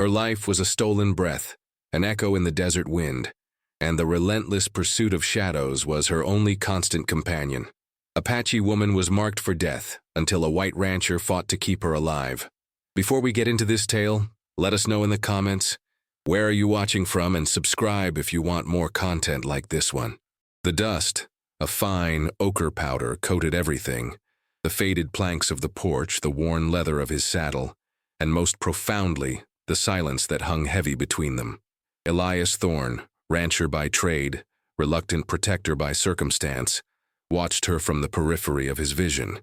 Her life was a stolen breath, an echo in the desert wind, and the relentless pursuit of shadows was her only constant companion. Apache woman was marked for death until a white rancher fought to keep her alive. Before we get into this tale, let us know in the comments, where are you watching from, and subscribe if you want more content like this one. The dust, a fine ochre powder, coated everything, the faded planks of the porch, the worn leather of his saddle, and most profoundly, the silence that hung heavy between them. Elias Thorne, rancher by trade, reluctant protector by circumstance, watched her from the periphery of his vision.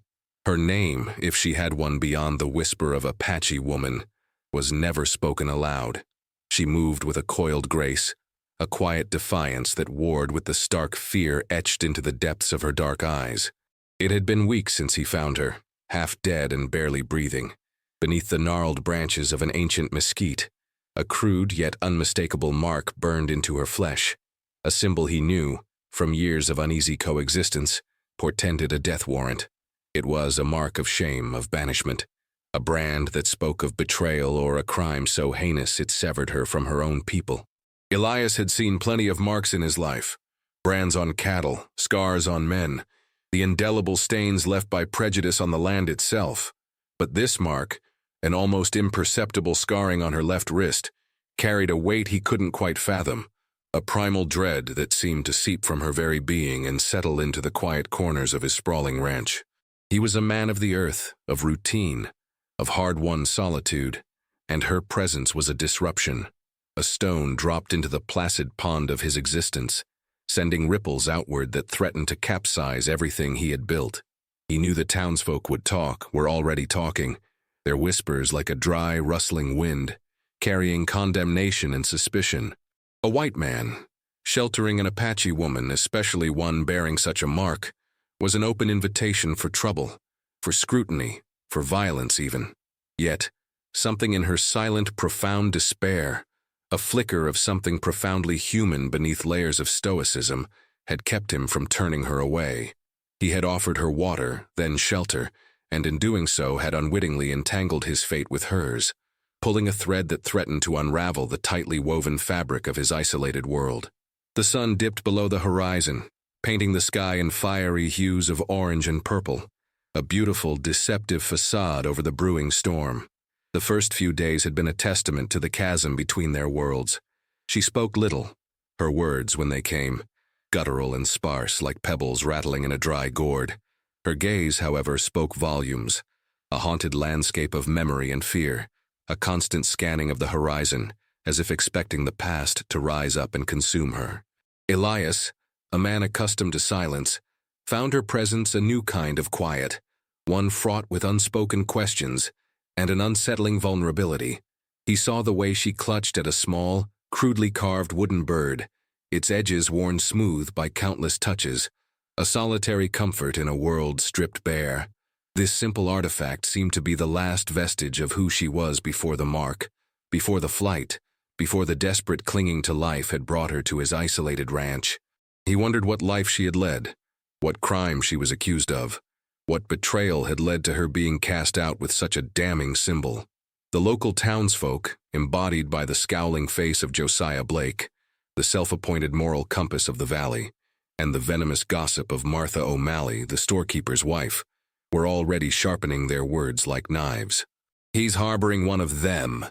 Her name, if she had one beyond the whisper of Apache woman, was never spoken aloud. She moved with a coiled grace, a quiet defiance that warred with the stark fear etched into the depths of her dark eyes. It had been weeks since he found her, half dead and barely breathing, beneath the gnarled branches of an ancient mesquite. A crude yet unmistakable mark burned into her flesh, a symbol he knew, from years of uneasy coexistence, portended a death warrant. It was a mark of shame, of banishment, a brand that spoke of betrayal or a crime so heinous it severed her from her own people. Elias had seen plenty of marks in his life, brands on cattle, scars on men, the indelible stains left by prejudice on the land itself. But this mark, an almost imperceptible scarring on her left wrist, carried a weight he couldn't quite fathom, a primal dread that seemed to seep from her very being and settle into the quiet corners of his sprawling ranch. He was a man of the earth, of routine, of hard-won solitude, and her presence was a disruption, a stone dropped into the placid pond of his existence, sending ripples outward that threatened to capsize everything he had built. He knew the townsfolk would talk, were already talking, their whispers like a dry, rustling wind, carrying condemnation and suspicion. A white man, sheltering an Apache woman, especially one bearing such a mark, was an open invitation for trouble, for scrutiny, for violence even. Yet, something in her silent, profound despair, a flicker of something profoundly human beneath layers of stoicism, had kept him from turning her away. He had offered her water, then shelter, and in doing so had unwittingly entangled his fate with hers, pulling a thread that threatened to unravel the tightly woven fabric of his isolated world. The sun dipped below the horizon, painting the sky in fiery hues of orange and purple, a beautiful, deceptive facade over the brewing storm. The first few days had been a testament to the chasm between their worlds. She spoke little, her words, when they came, guttural and sparse like pebbles rattling in a dry gourd. Her gaze, however, spoke volumes, a haunted landscape of memory and fear, a constant scanning of the horizon, as if expecting the past to rise up and consume her. Elias, a man accustomed to silence, found her presence a new kind of quiet, one fraught with unspoken questions and an unsettling vulnerability. He saw the way she clutched at a small, crudely carved wooden bird, its edges worn smooth by countless touches, a solitary comfort in a world stripped bare. This simple artifact seemed to be the last vestige of who she was before the mark, before the flight, before the desperate clinging to life had brought her to his isolated ranch. He wondered what life she had led, what crime she was accused of, what betrayal had led to her being cast out with such a damning symbol. The local townsfolk, embodied by the scowling face of Josiah Blake, the self-appointed moral compass of the valley, and the venomous gossip of Martha O'Malley, the storekeeper's wife, were already sharpening their words like knives. "He's harboring one of them,"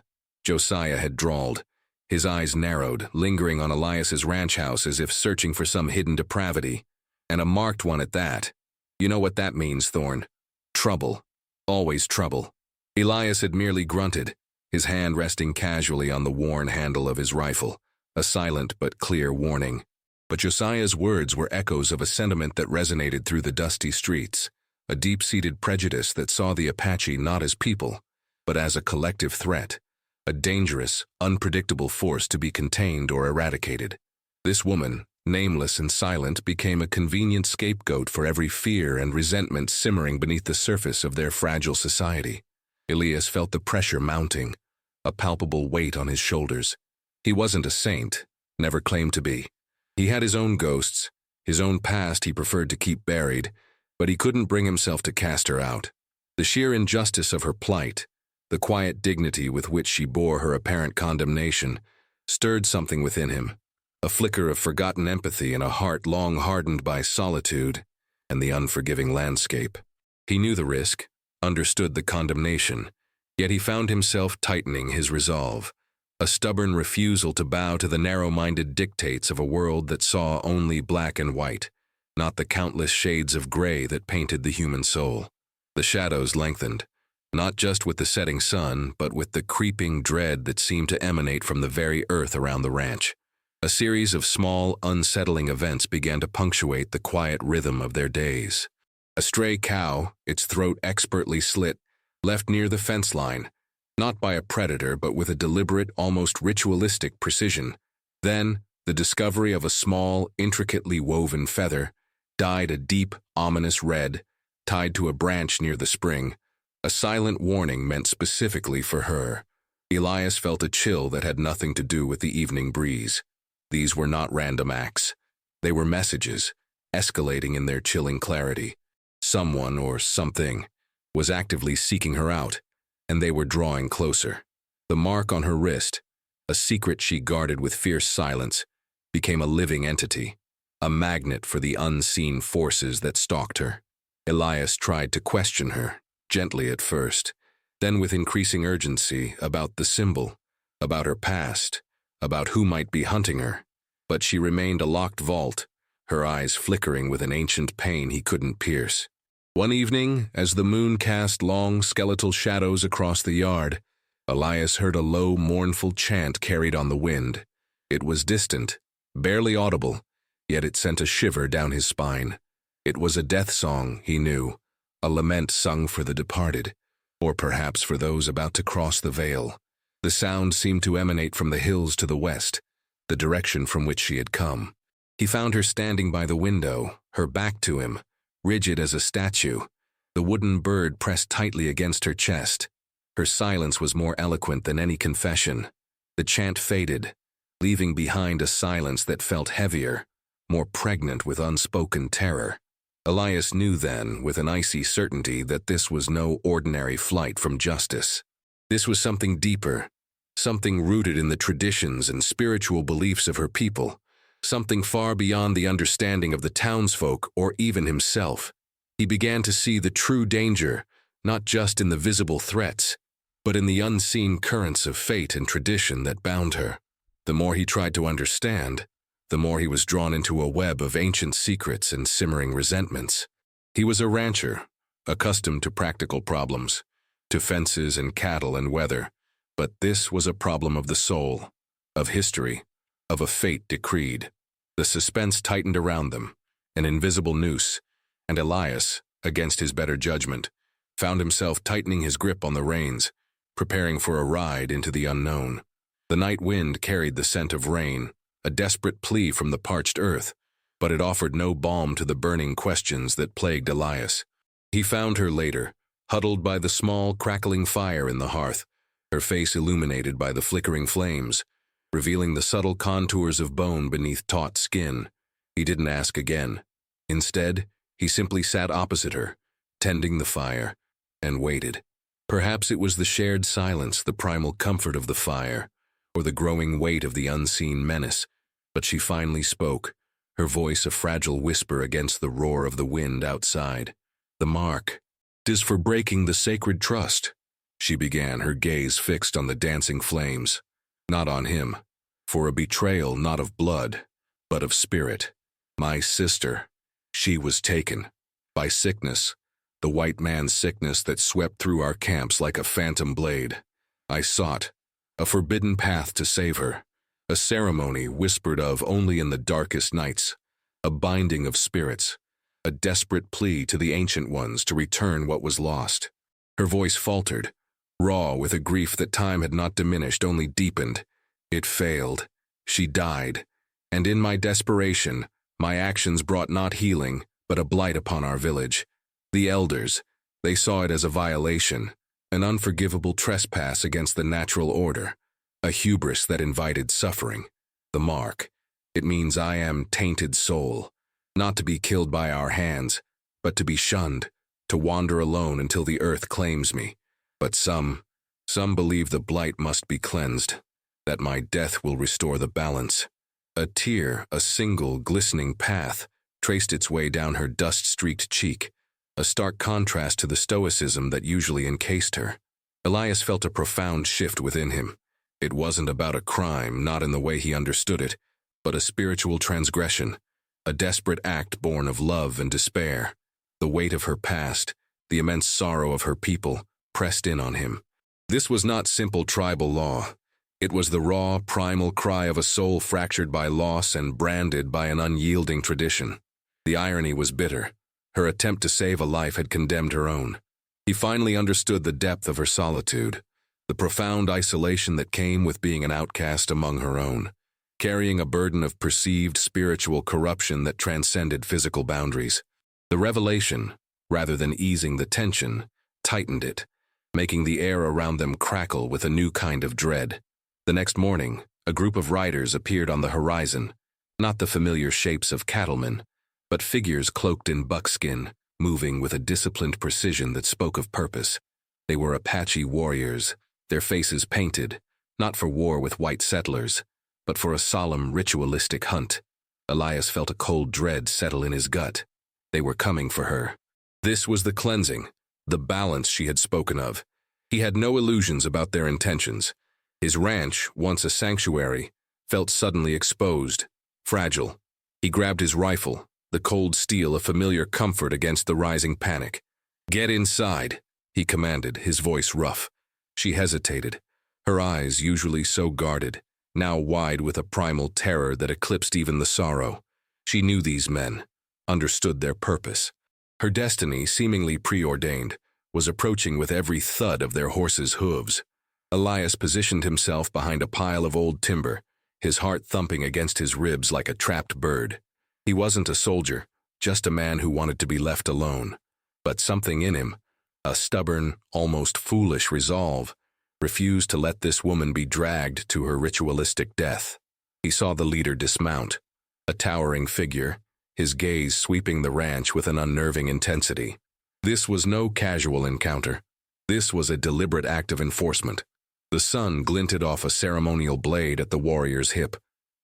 Josiah had drawled, his eyes narrowed, lingering on Elias's ranch house as if searching for some hidden depravity, and a marked one at that. "You know what that means, Thorne. Trouble. Always trouble." Elias had merely grunted, his hand resting casually on the worn handle of his rifle, a silent but clear warning. But Josiah's words were echoes of a sentiment that resonated through the dusty streets, a deep-seated prejudice that saw the Apache not as people, but as a collective threat, a dangerous, unpredictable force to be contained or eradicated. This woman, nameless and silent, became a convenient scapegoat for every fear and resentment simmering beneath the surface of their fragile society. Elias felt the pressure mounting, a palpable weight on his shoulders. He wasn't a saint, never claimed to be. He had his own ghosts, his own past he preferred to keep buried, but he couldn't bring himself to cast her out. The sheer injustice of her plight, The quiet dignity with which she bore her apparent condemnation stirred something within him, a flicker of forgotten empathy in a heart long hardened by solitude and the unforgiving landscape. He knew the risk, understood the condemnation, yet he found himself tightening his resolve, a stubborn refusal to bow to the narrow-minded dictates of a world that saw only black and white, not the countless shades of gray that painted the human soul. The shadows lengthened, not just with the setting sun, but with the creeping dread that seemed to emanate from the very earth around the ranch. A series of small, unsettling events began to punctuate the quiet rhythm of their days. A stray cow, its throat expertly slit, left near the fence line, not by a predator but with a deliberate, almost ritualistic precision. Then, the discovery of a small, intricately woven feather, dyed a deep, ominous red, tied to a branch near the spring, a silent warning meant specifically for her. Elias felt a chill that had nothing to do with the evening breeze. These were not random acts. They were messages, escalating in their chilling clarity. Someone or something was actively seeking her out, and they were drawing closer. The mark on her wrist, a secret she guarded with fierce silence, became a living entity, a magnet for the unseen forces that stalked her. Elias tried to question her, gently at first, then with increasing urgency about the symbol, about her past, about who might be hunting her. But she remained a locked vault, her eyes flickering with an ancient pain he couldn't pierce. One evening, as the moon cast long skeletal shadows across the yard, Elias heard a low, mournful chant carried on the wind. It was distant, barely audible, yet it sent a shiver down his spine. It was a death song, he knew, a lament sung for the departed, or perhaps for those about to cross the veil. The sound seemed to emanate from the hills to the west, the direction from which she had come. He found her standing by the window, her back to him, rigid as a statue, the wooden bird pressed tightly against her chest. Her silence was more eloquent than any confession. The chant faded, leaving behind a silence that felt heavier, more pregnant with unspoken terror. Elias knew then, with an icy certainty, that this was no ordinary flight from justice. This was something deeper, something rooted in the traditions and spiritual beliefs of her people, something far beyond the understanding of the townsfolk or even himself. He began to see the true danger, not just in the visible threats, but in the unseen currents of fate and tradition that bound her. The more he tried to understand, the more he was drawn into a web of ancient secrets and simmering resentments. He was a rancher, accustomed to practical problems, to fences and cattle and weather, but this was a problem of the soul, of history, of a fate decreed. The suspense tightened around them, an invisible noose, and Elias, against his better judgment, found himself tightening his grip on the reins, preparing for a ride into the unknown. The night wind carried the scent of rain, a desperate plea from the parched earth, but it offered no balm to the burning questions that plagued Elias. He found her later, huddled by the small, crackling fire in the hearth, her face illuminated by the flickering flames, revealing the subtle contours of bone beneath taut skin. He didn't ask again. Instead, he simply sat opposite her, tending the fire, and waited. Perhaps it was the shared silence, the primal comfort of the fire, or the growing weight of the unseen menace, but she finally spoke, her voice a fragile whisper against the roar of the wind outside. "The mark. 'Tis for breaking the sacred trust," she began, her gaze fixed on the dancing flames. Not on him. For a betrayal not of blood, but of spirit. My sister. She was taken. By sickness. The white man's sickness that swept through our camps like a phantom blade. I sought a forbidden path to save her. A ceremony whispered of only in the darkest nights. A binding of spirits. A desperate plea to the ancient ones to return what was lost. Her voice faltered, raw with a grief that time had not diminished, only deepened. It failed. She died. And in my desperation, my actions brought not healing, but a blight upon our village. The elders, they saw it as a violation, an unforgivable trespass against the natural order, a hubris that invited suffering. The mark. It means I am tainted soul, not to be killed by our hands, but to be shunned, to wander alone until the earth claims me. But some, Some believe the blight must be cleansed, that my death will restore the balance. A tear, a single, glistening path, traced its way down her dust-streaked cheek, a stark contrast to the stoicism that usually encased her. Elias felt a profound shift within him. It wasn't about a crime, not in the way he understood it, but a spiritual transgression, a desperate act born of love and despair. The weight of her past, the immense sorrow of her people, pressed in on him. This was not simple tribal law. It was the raw, primal cry of a soul fractured by loss and branded by an unyielding tradition. The irony was bitter. Her attempt to save a life had condemned her own. He finally understood the depth of her solitude, the profound isolation that came with being an outcast among her own, carrying a burden of perceived spiritual corruption that transcended physical boundaries. The revelation, rather than easing the tension, tightened it, making the air around them crackle with a new kind of dread. The next morning, a group of riders appeared on the horizon, not the familiar shapes of cattlemen, but figures cloaked in buckskin, moving with a disciplined precision that spoke of purpose. They were Apache warriors, their faces painted, not for war with white settlers, but for a solemn, ritualistic hunt. Elias felt a cold dread settle in his gut. They were coming for her. This was the cleansing, the balance she had spoken of. He had no illusions about their intentions. His ranch, once a sanctuary, felt suddenly exposed, fragile. He grabbed his rifle, the cold steel a familiar comfort against the rising panic. "Get inside," he commanded, his voice rough. She hesitated, her eyes, usually so guarded, now wide with a primal terror that eclipsed even the sorrow. She knew these men, understood their purpose. Her destiny, seemingly preordained, was approaching with every thud of their horses' hooves. Elias positioned himself behind a pile of old timber, his heart thumping against his ribs like a trapped bird. He wasn't a soldier, just a man who wanted to be left alone. But something in him, a stubborn, almost foolish resolve, refused to let this woman be dragged to her ritualistic death. He saw the leader dismount, a towering figure, his gaze sweeping the ranch with an unnerving intensity. This was no casual encounter. This was a deliberate act of enforcement. The sun glinted off a ceremonial blade at the warrior's hip.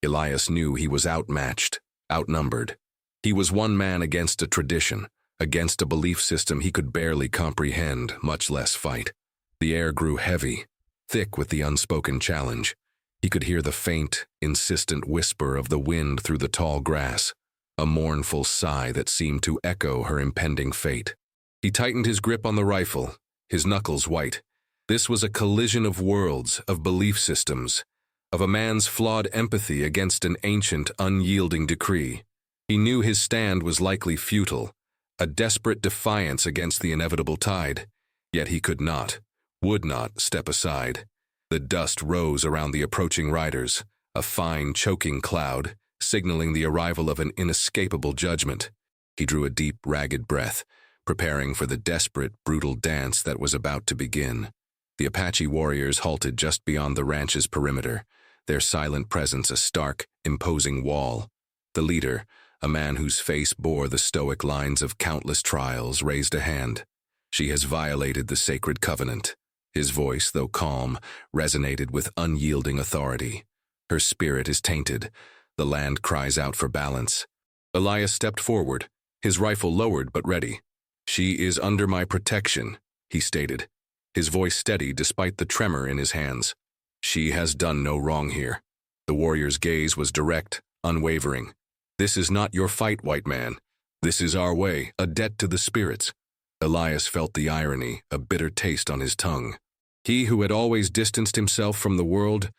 Elias knew he was outmatched, outnumbered. He was one man against a tradition, against a belief system he could barely comprehend, much less fight. The air grew heavy, thick with the unspoken challenge. He could hear the faint, insistent whisper of the wind through the tall grass, a mournful sigh that seemed to echo her impending fate. He tightened his grip on the rifle, his knuckles white. This was a collision of worlds, of belief systems, of a man's flawed empathy against an ancient, unyielding decree. He knew his stand was likely futile, a desperate defiance against the inevitable tide. Yet he could not, would not step aside. The dust rose around the approaching riders, a fine, choking cloud, signaling the arrival of an inescapable judgment. He drew a deep, ragged breath, preparing for the desperate, brutal dance that was about to begin. The Apache warriors halted just beyond the ranch's perimeter, their silent presence a stark, imposing wall. The leader, a man whose face bore the stoic lines of countless trials, raised a hand. "She has violated the sacred covenant." His voice, though calm, resonated with unyielding authority. "Her spirit is tainted. The land cries out for balance." Elias stepped forward, his rifle lowered but ready. "She is under my protection," he stated, his voice steady despite the tremor in his hands. "She has done no wrong here." The warrior's gaze was direct, unwavering. "This is not your fight, white man. This is our way, a debt to the spirits." Elias felt the irony, a bitter taste on his tongue. He who had always distanced himself from the world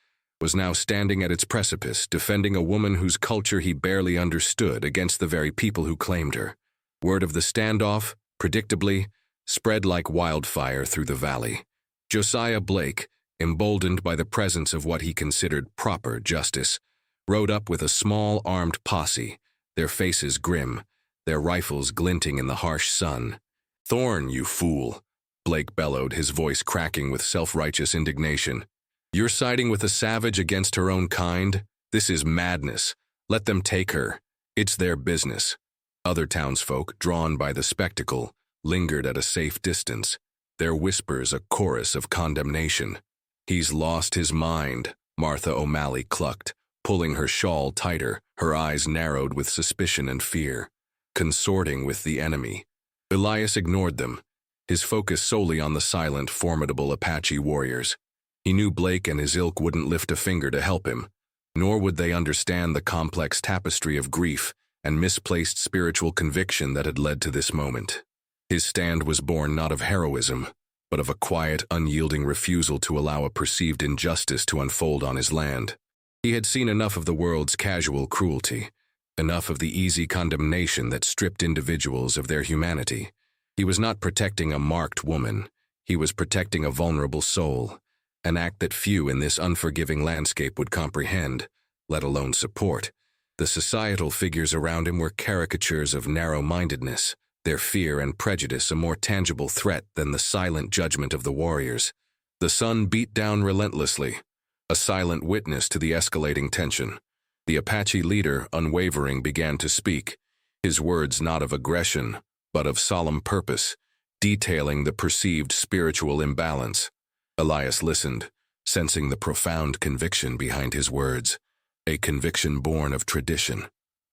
was now standing at its precipice, defending a woman whose culture he barely understood against the very people who claimed her. Word of the standoff, predictably, spread like wildfire through the valley. Josiah Blake, emboldened by the presence of what he considered proper justice, rode up with a small armed posse, their faces grim, their rifles glinting in the harsh sun. "Thorn, you fool," Blake bellowed, his voice cracking with self-righteous indignation. "You're siding with a savage against her own kind? This is madness. Let them take her. It's their business." Other townsfolk, drawn by the spectacle, lingered at a safe distance. their whispers a chorus of condemnation. "He's lost his mind," Martha O'Malley clucked, pulling her shawl tighter, her eyes narrowed with suspicion and fear. "Consorting with the enemy." Elias ignored them, his focus solely on the silent, formidable Apache warriors. He knew Blake and his ilk wouldn't lift a finger to help him, nor would they understand the complex tapestry of grief and misplaced spiritual conviction that had led to this moment. His stand was born not of heroism, but of a quiet, unyielding refusal to allow a perceived injustice to unfold on his land. He had seen enough of the world's casual cruelty, enough of the easy condemnation that stripped individuals of their humanity. He was not protecting a marked woman, he was protecting a vulnerable soul, an act that few in this unforgiving landscape would comprehend, let alone support. The societal figures around him were caricatures of narrow-mindedness, their fear and prejudice a more tangible threat than the silent judgment of the warriors. The sun beat down relentlessly, a silent witness to the escalating tension. The Apache leader, unwavering, began to speak, his words not of aggression, but of solemn purpose, detailing the perceived spiritual imbalance. Elias listened, sensing the profound conviction behind his words, a conviction born of tradition,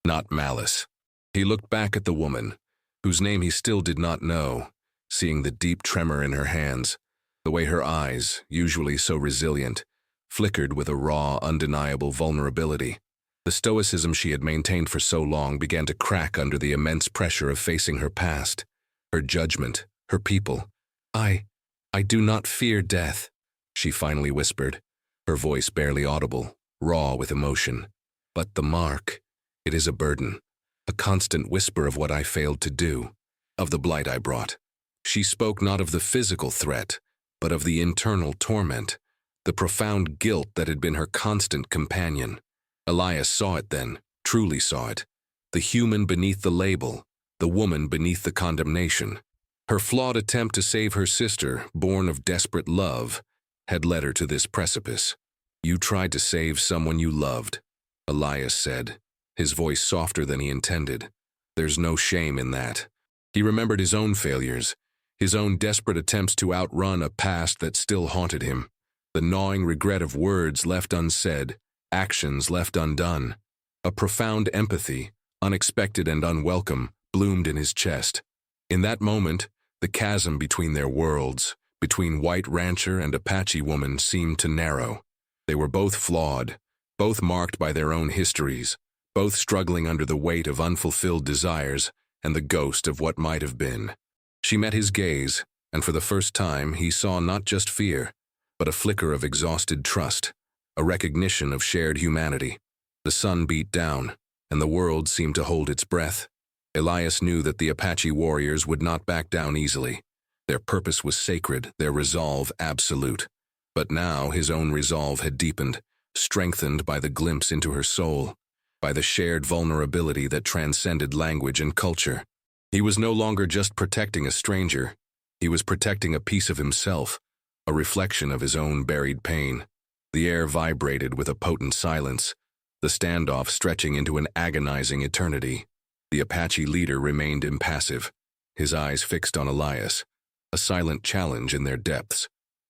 not malice. He looked back at the woman, whose name he still did not know, seeing the deep tremor in her hands, the way her eyes, usually so resilient, flickered with a raw, undeniable vulnerability. The stoicism she had maintained for so long began to crack under the immense pressure of facing her past, her judgment, her people. I do not fear death," she finally whispered, her voice barely audible, raw with emotion. "But the mark, it is a burden, a constant whisper of what I failed to do, of the blight I brought." She spoke not of the physical threat, but of the internal torment, the profound guilt that had been her constant companion. Elias saw it then, truly saw it. The human beneath the label, the woman beneath the condemnation. Her flawed attempt to save her sister, born of desperate love, had led her to this precipice. "You tried to save someone you loved," Elias said, his voice softer than he intended. "There's no shame in that." He remembered his own failures, his own desperate attempts to outrun a past that still haunted him, the gnawing regret of words left unsaid, actions left undone. A profound empathy, unexpected and unwelcome, bloomed in his chest. In that moment, the chasm between their worlds, between white rancher and Apache woman, seemed to narrow. They were both flawed, both marked by their own histories, both struggling under the weight of unfulfilled desires and the ghost of what might have been. She met his gaze, and for the first time he saw not just fear, but a flicker of exhausted trust, a recognition of shared humanity. The sun beat down, and the world seemed to hold its breath. Elias knew that the Apache warriors would not back down easily. Their purpose was sacred, their resolve absolute. But now his own resolve had deepened, strengthened by the glimpse into her soul, by the shared vulnerability that transcended language and culture. He was no longer just protecting a stranger. He was protecting a piece of himself, a reflection of his own buried pain. The air vibrated with a potent silence, the standoff stretching into an agonizing eternity. The Apache leader remained impassive, his eyes fixed on Elias, a silent challenge in their depths.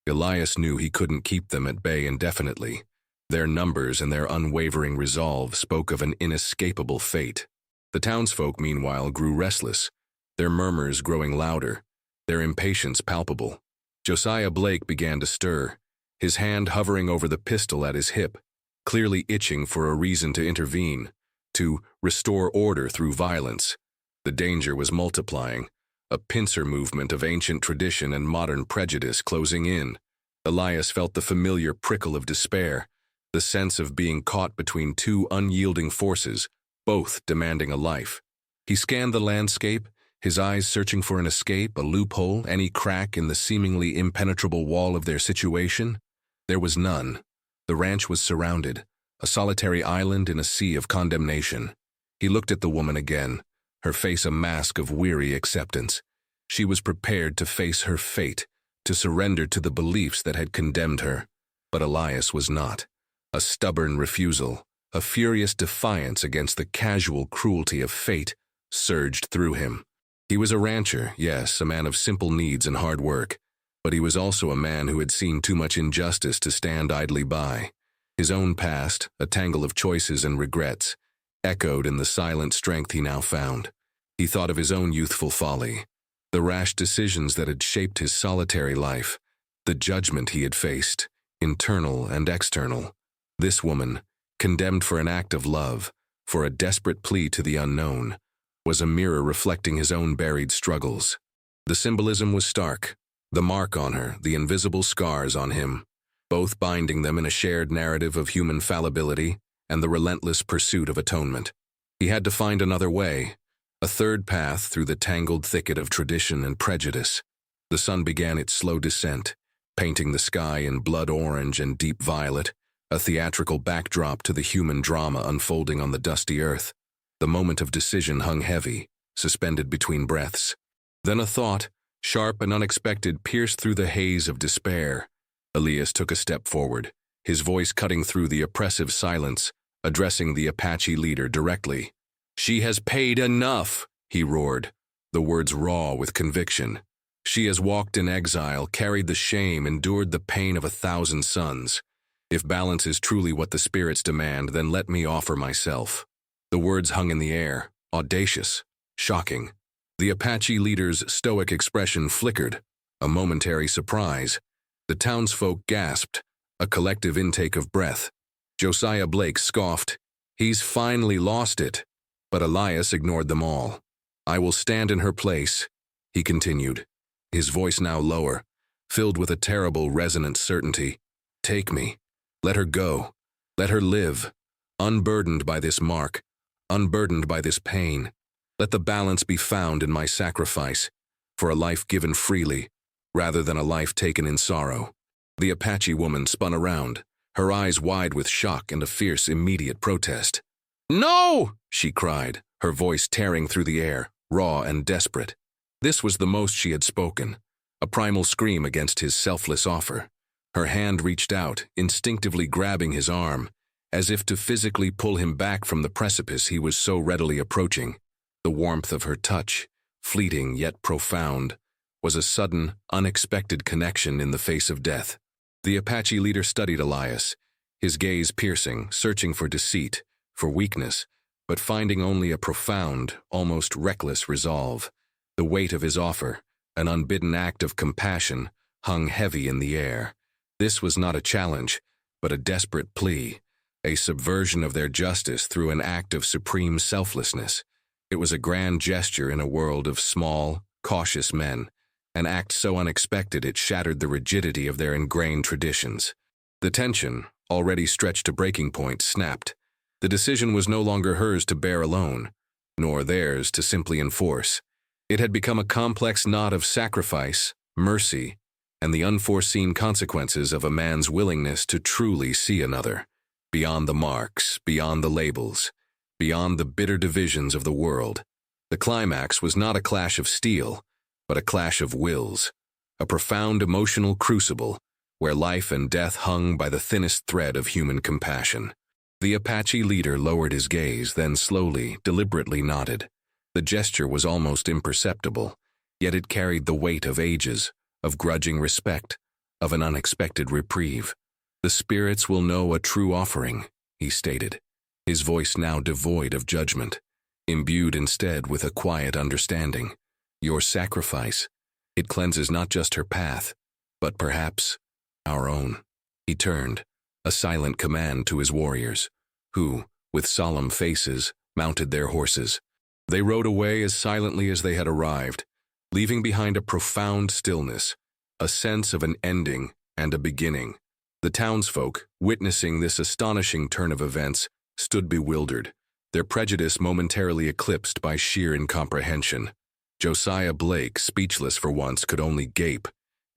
Elias knew he couldn't keep them at bay indefinitely. Their numbers and their unwavering resolve spoke of an inescapable fate. The townsfolk, meanwhile, grew restless, their murmurs growing louder, their impatience palpable. Josiah Blake began to stir, his hand hovering over the pistol at his hip, clearly itching for a reason to intervene, to restore order through violence. The danger was multiplying, a pincer movement of ancient tradition and modern prejudice closing in. Elias felt the familiar prickle of despair, the sense of being caught between two unyielding forces, both demanding a life. He scanned the landscape, his eyes searching for an escape, a loophole, any crack in the seemingly impenetrable wall of their situation. There was none. The ranch was surrounded, a solitary island in a sea of condemnation. He looked at the woman again, her face a mask of weary acceptance. She was prepared to face her fate, to surrender to the beliefs that had condemned her. But Elias was not. A stubborn refusal, a furious defiance against the casual cruelty of fate, surged through him. He was a rancher, yes, a man of simple needs and hard work, But he was also a man who had seen too much injustice to stand idly by. His own past, a tangle of choices and regrets, echoed in the silent strength he now found. He thought of his own youthful folly, the rash decisions that had shaped his solitary life, the judgment he had faced, internal and external. This woman, condemned for an act of love, for a desperate plea to the unknown, was a mirror reflecting his own buried struggles. The symbolism was stark, the mark on her, the invisible scars on him, both binding them in a shared narrative of human fallibility and the relentless pursuit of atonement. He had to find another way, a third path through the tangled thicket of tradition and prejudice. The sun began its slow descent, painting the sky in blood orange and deep violet, a theatrical backdrop to the human drama unfolding on the dusty earth. The moment of decision hung heavy, suspended between breaths. Then a thought, sharp and unexpected, pierced through the haze of despair. Elias took a step forward, his voice cutting through the oppressive silence, addressing the Apache leader directly. "She has paid enough," he roared, the words raw with conviction. "She has walked in exile, carried the shame, endured the pain of 1,000 sons. If balance is truly what the spirits demand, then let me offer myself." The words hung in the air, audacious, shocking. The Apache leader's stoic expression flickered, a momentary surprise. The townsfolk gasped, a collective intake of breath. Josiah Blake scoffed, "He's finally lost it." But Elias ignored them all. "I will stand in her place," he continued, his voice now lower, filled with a terrible resonant certainty. "Take me. Let her go. Let her live, unburdened by this mark, unburdened by this pain. Let the balance be found in my sacrifice, for a life given freely, rather than a life taken in sorrow." The Apache woman spun around, her eyes wide with shock and a fierce, immediate protest. "No!" she cried, her voice tearing through the air, raw and desperate. This was the most she had spoken, a primal scream against his selfless offer. Her hand reached out, instinctively grabbing his arm, as if to physically pull him back from the precipice he was so readily approaching. The warmth of her touch, fleeting yet profound, was a sudden, unexpected connection in the face of death. The Apache leader studied Elias, his gaze piercing, searching for deceit, for weakness, but finding only a profound, almost reckless resolve. The weight of his offer, an unbidden act of compassion, hung heavy in the air. This was not a challenge, but a desperate plea, a subversion of their justice through an act of supreme selflessness. It was a grand gesture in a world of small, cautious men, an act so unexpected it shattered the rigidity of their ingrained traditions. The tension, already stretched to breaking point, snapped. The decision was no longer hers to bear alone, nor theirs to simply enforce. It had become a complex knot of sacrifice, mercy, and the unforeseen consequences of a man's willingness to truly see another, beyond the marks, beyond the labels, beyond the bitter divisions of the world. The climax was not a clash of steel, but a clash of wills, a profound emotional crucible where life and death hung by the thinnest thread of human compassion. The Apache leader lowered his gaze, then slowly, deliberately nodded. The gesture was almost imperceptible, yet it carried the weight of ages, of grudging respect, of an unexpected reprieve. "The spirits will know a true offering," he stated, his voice now devoid of judgment, imbued instead with a quiet understanding. "Your sacrifice, it cleanses not just her path, but perhaps our own." He turned, a silent command to his warriors, who, with solemn faces, mounted their horses. They rode away as silently as they had arrived, leaving behind a profound stillness, a sense of an ending and a beginning. The townsfolk, witnessing this astonishing turn of events, stood bewildered, their prejudice momentarily eclipsed by sheer incomprehension. Josiah Blake, speechless for once, could only gape,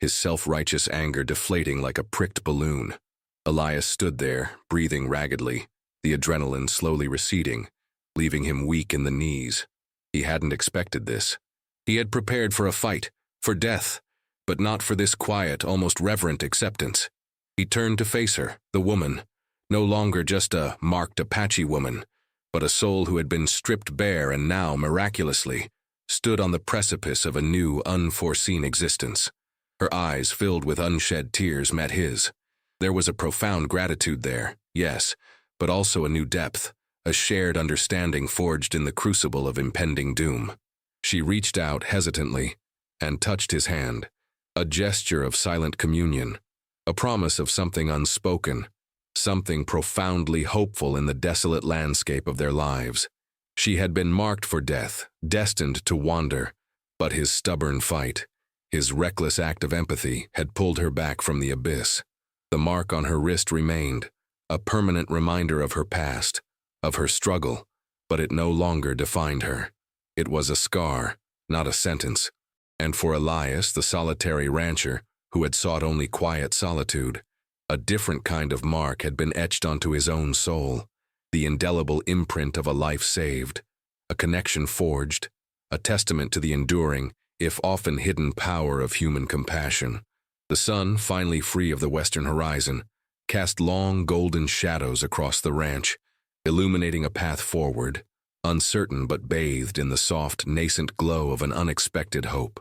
his self-righteous anger deflating like a pricked balloon. Elias stood there, breathing raggedly, the adrenaline slowly receding, leaving him weak in the knees. He hadn't expected this. He had prepared for a fight, for death, but not for this quiet, almost reverent acceptance. He turned to face her, the woman, no longer just a marked Apache woman, but a soul who had been stripped bare and now, miraculously, stood on the precipice of a new, unforeseen existence. Her eyes, filled with unshed tears, met his. There was a profound gratitude there, yes, but also a new depth, a shared understanding forged in the crucible of impending doom. She reached out hesitantly and touched his hand, a gesture of silent communion, a promise of something unspoken, something profoundly hopeful in the desolate landscape of their lives. She had been marked for death, destined to wander, but his stubborn fight, his reckless act of empathy, had pulled her back from the abyss. The mark on her wrist remained, a permanent reminder of her past, of her struggle, but it no longer defined her. It was a scar, not a sentence. And for Elias, the solitary rancher, who had sought only quiet solitude, a different kind of mark had been etched onto his own soul, the indelible imprint of a life saved, a connection forged, a testament to the enduring, if often hidden power of human compassion. The sun, finally free of the western horizon, cast long golden shadows across the ranch, illuminating a path forward, uncertain but bathed in the soft, nascent glow of an unexpected hope.